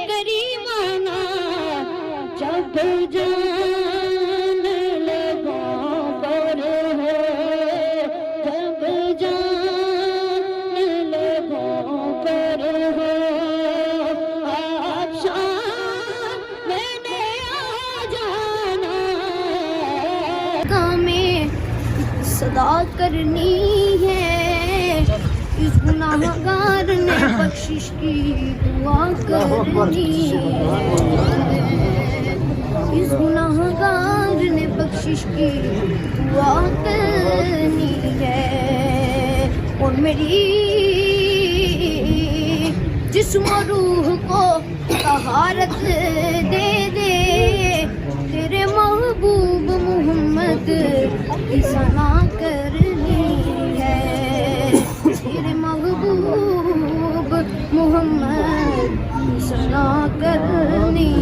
کریمانہ جب جان لگوں پر ہو، جب جان لگوں پر ہو، آپ شام میں نے آ جانا۔ میں صدا کرنی ہے، اس گناہ گار نے بخشش کی دعا کرنی ہے، اس گناہ گار نے بخشش کی دعا کرنی ہے، اور میری جسم و روح کو طہارت دے دے، تیرے محبوب محمد کی ثنا کرنی ہے، تیرے محبوب محمد کی ثنا کرنی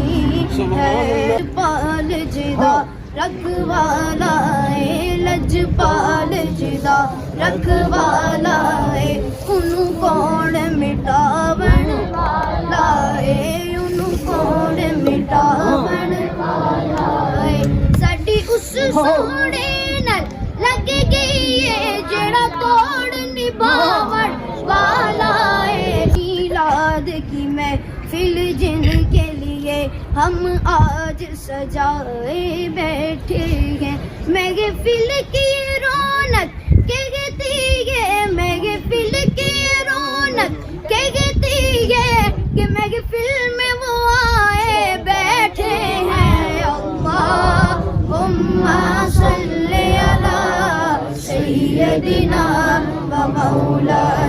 ہے۔ پال جدا رکھوالا ہے، لج پال جدا رکھوالا ہے، انہوں کون مٹاون والا ہے، انہوں کون مٹاون والا ہے۔ ساڈی اس سونے نال لگ گئی ہے جڑا توڑ نبھاون والا ہے۔ میلاد کی محفل جن کے لیے ہم آج سجائے بیٹھے ہیں، محفل کی رونق کہتی ہے، محفل کی رونق کہتی ہے کہ محفل میں وہ آئے بیٹھے ہیں۔ اللہم صلی علی سیدنا و مولانا